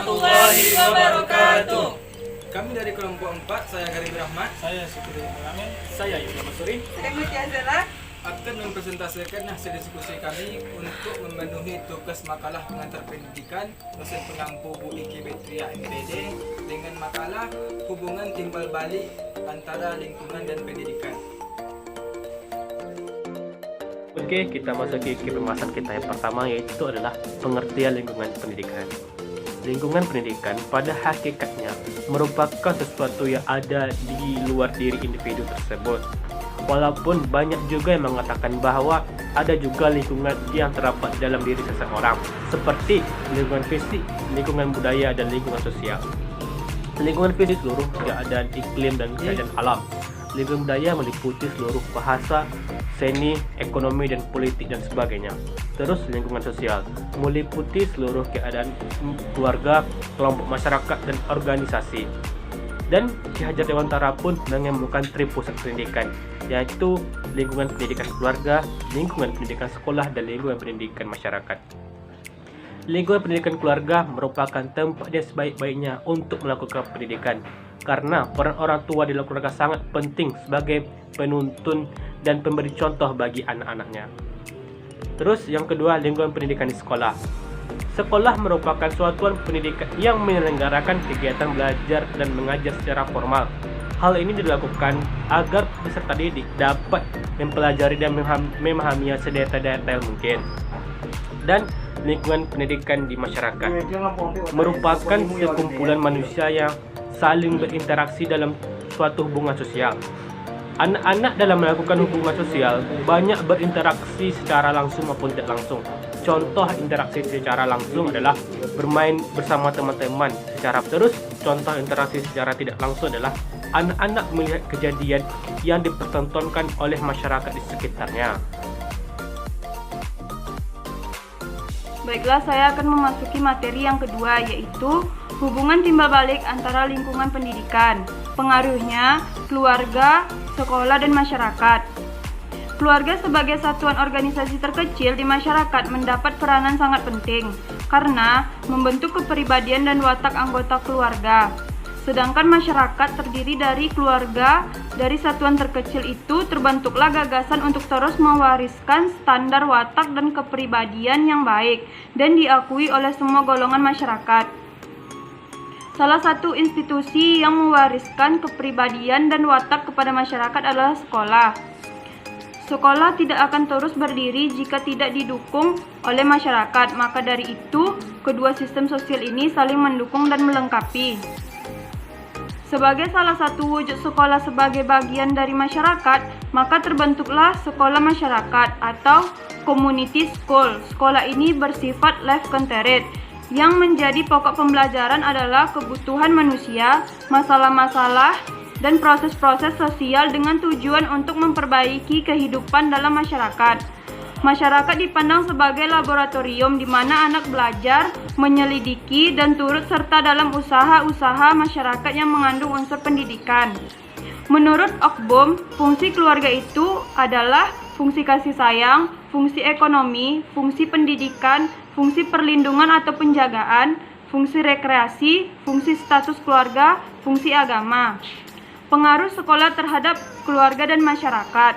warahmatullahi wabarakatuh. Kami dari kelompok 4, saya Garib Rahmat, Saya Syukri Amin, saya Yuda Masuri. Saya Mutiazara. akan mempresentasikan hasil diskusi kami untuk memenuhi tugas makalah pengantar pendidikan dosen pengampu Bu Iki Betria MPD dengan makalah hubungan timbal balik antara lingkungan dan pendidikan. Oke, kita masuk ke pembahasan kita yang pertama, yaitu adalah pengertian lingkungan pendidikan. Lingkungan pendidikan pada hakikatnya merupakan sesuatu yang ada di luar diri individu tersebut. Walaupun banyak juga yang mengatakan bahwa ada juga lingkungan yang terdapat dalam diri seseorang, seperti lingkungan fisik, lingkungan budaya, dan lingkungan sosial. Lingkungan fisik seluruh keadaan iklim dan keadaan alam. Lingkungan budaya meliputi seluruh bahasa, seni, ekonomi, dan politik, dan sebagainya. Terus lingkungan sosial meliputi seluruh keadaan keluarga, kelompok masyarakat, dan organisasi. Dan Ki Hajar Dewantara pun mengemukakan tripusat pendidikan, yaitu lingkungan pendidikan keluarga, lingkungan pendidikan sekolah, dan lingkungan pendidikan masyarakat. Lingkungan pendidikan keluarga merupakan tempat yang sebaik-baiknya untuk melakukan pendidikan, karena peran orang tua dalam keluarga sangat penting sebagai penuntun dan pemberi contoh bagi anak-anaknya. Terus yang kedua, lingkungan pendidikan di sekolah. Sekolah merupakan satuan pendidikan yang menyelenggarakan kegiatan belajar dan mengajar secara formal. Hal ini dilakukan agar peserta didik dapat mempelajari dan memahaminya sedetail mungkin. Dan lingkungan pendidikan di masyarakat merupakan sekumpulan manusia yang saling berinteraksi dalam suatu hubungan sosial. Anak-anak dalam melakukan hubungan sosial banyak berinteraksi secara langsung maupun tidak langsung. Contoh interaksi secara langsung adalah bermain bersama teman-teman secara terus. Contoh interaksi secara tidak langsung adalah anak-anak melihat kejadian yang dipertontonkan oleh masyarakat di sekitarnya. Baiklah, saya akan memasuki materi yang kedua, yaitu hubungan timbal balik antara lingkungan pendidikan, pengaruhnya keluarga, sekolah, dan masyarakat. Keluarga sebagai satuan organisasi terkecil di masyarakat mendapat peranan sangat penting karena membentuk kepribadian dan watak anggota keluarga. Sedangkan masyarakat terdiri dari keluarga. Dari satuan terkecil itu terbentuklah gagasan untuk terus mewariskan standar watak dan kepribadian yang baik dan diakui oleh semua golongan masyarakat. Salah satu institusi yang mewariskan kepribadian dan watak kepada masyarakat adalah sekolah. Sekolah tidak akan terus berdiri jika tidak didukung oleh masyarakat. Maka dari itu, kedua sistem sosial ini saling mendukung dan melengkapi. Sebagai salah satu wujud sekolah sebagai bagian dari masyarakat, maka terbentuklah sekolah masyarakat atau community school. Sekolah ini bersifat life centered. Yang menjadi pokok pembelajaran adalah kebutuhan manusia, masalah-masalah, dan proses-proses sosial dengan tujuan untuk memperbaiki kehidupan dalam masyarakat. Masyarakat dipandang sebagai laboratorium di mana anak belajar, menyelidiki, dan turut serta dalam usaha-usaha masyarakat yang mengandung unsur pendidikan. Menurut Okbom, fungsi keluarga itu adalah fungsi kasih sayang, fungsi ekonomi, fungsi pendidikan, fungsi perlindungan atau penjagaan, fungsi rekreasi, fungsi status keluarga, fungsi agama. Pengaruh sekolah terhadap keluarga dan masyarakat.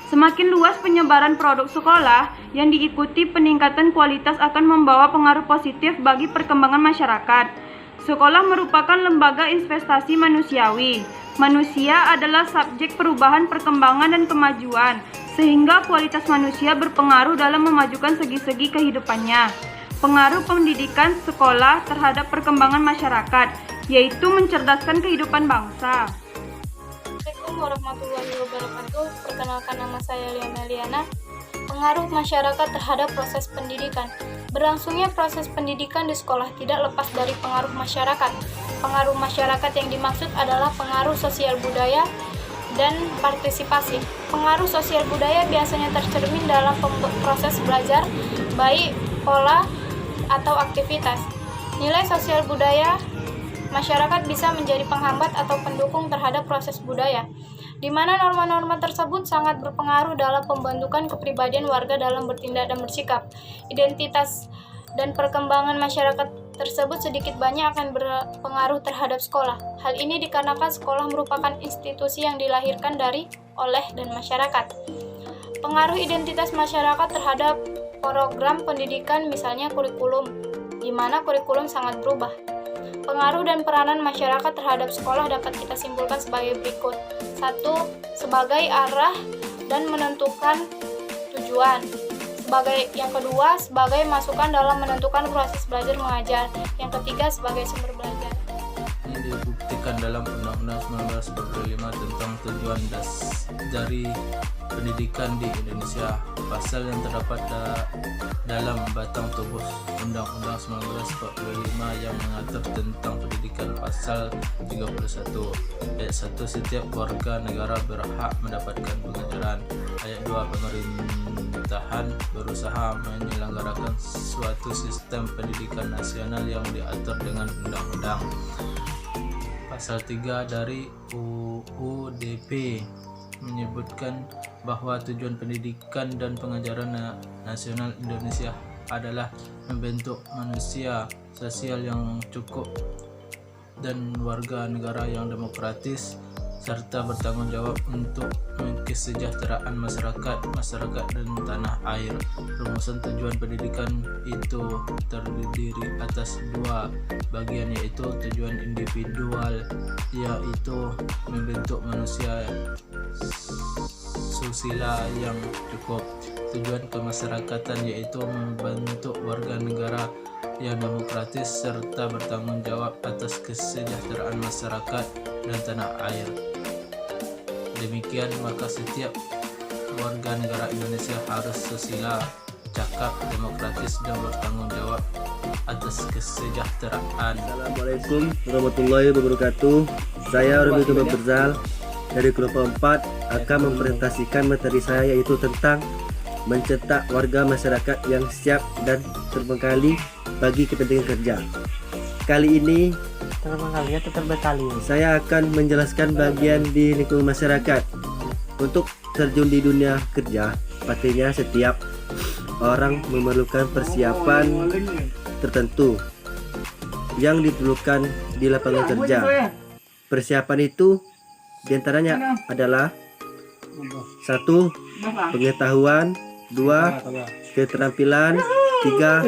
Semakin luas penyebaran produk sekolah yang diikuti peningkatan kualitas akan membawa pengaruh positif bagi perkembangan masyarakat. Sekolah merupakan lembaga investasi manusiawi. Manusia adalah subjek perubahan, perkembangan, dan kemajuan, sehingga kualitas manusia berpengaruh dalam memajukan segi-segi kehidupannya. Pengaruh pendidikan sekolah terhadap perkembangan masyarakat, yaitu mencerdaskan kehidupan bangsa. Assalamualaikum warahmatullahi wabarakatuh. Perkenalkan, nama saya Lia Meliana. Pengaruh masyarakat terhadap proses pendidikan. Berlangsungnya proses pendidikan di sekolah tidak lepas dari pengaruh masyarakat. Pengaruh masyarakat yang dimaksud adalah pengaruh sosial budaya dan partisipasi. Pengaruh sosial budaya biasanya tercermin dalam proses belajar, baik pola atau aktivitas. Nilai sosial budaya masyarakat bisa menjadi penghambat atau pendukung terhadap proses budaya, di mana norma-norma tersebut sangat berpengaruh dalam pembentukan kepribadian warga dalam bertindak dan bersikap. Identitas dan perkembangan masyarakat tersebut sedikit banyak akan berpengaruh terhadap sekolah. Hal ini dikarenakan sekolah merupakan institusi yang dilahirkan dari, oleh, dan masyarakat. Pengaruh identitas masyarakat terhadap program pendidikan misalnya kurikulum, di mana kurikulum sangat berubah. Pengaruh dan peranan masyarakat terhadap sekolah dapat kita simpulkan sebagai berikut. 1. Sebagai arah dan menentukan tujuan. Yang kedua, sebagai masukan dalam menentukan proses belajar mengajar. Yang ketiga, sebagai sumber belajar. Ini dibuktikan dalam Undang-Undang 1945 tentang tujuan dari pendidikan di Indonesia. Pasal yang terdapat dalam batang tubuh Undang-Undang 1945 yang mengatur tentang pendidikan. Pasal 31 ayat 1, setiap warga negara berhak mendapatkan pengajaran. Ayat 2, pemerintahan berusaha menyelenggarakan suatu sistem pendidikan nasional yang diatur dengan undang-undang. Pasal 3 dari UUDP menyebutkan bahwa tujuan pendidikan dan pengajaran nasional Indonesia adalah membentuk manusia sosial yang cukup dan warga negara yang demokratis serta bertanggung jawab untuk kesejahteraan masyarakat dan tanah air. Rumusan tujuan pendidikan itu terdiri atas 2 bagian, yaitu tujuan individual, yaitu membentuk manusia susila yang cukup. Tujuan kemasyarakatan, yaitu membentuk warga negara yang demokratis serta bertanggung jawab atas kesejahteraan masyarakat dan tanah air. Demikian, maka setiap warga negara Indonesia harus susila, cakap, demokratis, dan bertanggung jawab atas kesejahteraan. Assalamualaikum warahmatullahi wabarakatuh. Saya Robi Berzal dari kelompok 4 akan mempresentasikan materi saya, yaitu tentang mencetak warga masyarakat yang siap dan terbekali bagi kepentingan kerja. Kali ini saya akan menjelaskan bagian di lingkungan masyarakat. Untuk terjun di dunia kerja, pastinya setiap orang memerlukan persiapan tertentu yang diperlukan di lapangan kerja. Persiapan itu diantaranya adalah 1. Pengetahuan, 2. Keterampilan, 3.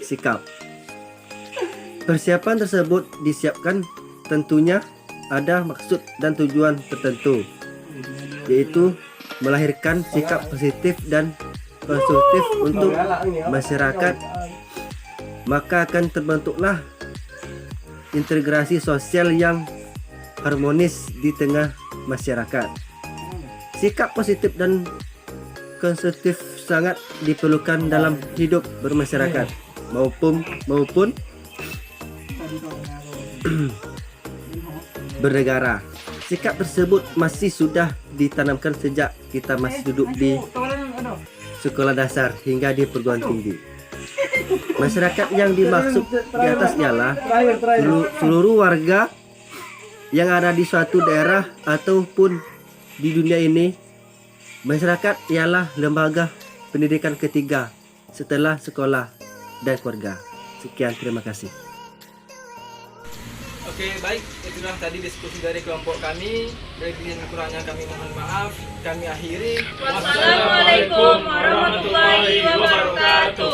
Sikap. Persiapan tersebut disiapkan tentunya ada maksud dan tujuan tertentu, yaitu melahirkan sikap positif dan konstruktif untuk masyarakat. Maka akan terbentuklah integrasi sosial yang harmonis di tengah masyarakat. Sikap positif dan konstruktif sangat diperlukan dalam hidup bermasyarakat maupun bernegara. Sikap tersebut masih sudah ditanamkan sejak kita masih duduk di sekolah dasar hingga di perguruan tinggi. Masyarakat yang dimaksud di atas ialah seluruh warga yang ada di suatu daerah ataupun di dunia ini. Masyarakat ialah lembaga pendidikan ketiga setelah sekolah dan keluarga. Sekian, terima kasih. Oke, baik, itulah tadi diskusi dari kelompok kami. Lebih dan kurangnya kami mohon maaf. Kami akhiri. Wassalamualaikum warahmatullahi wabarakatuh.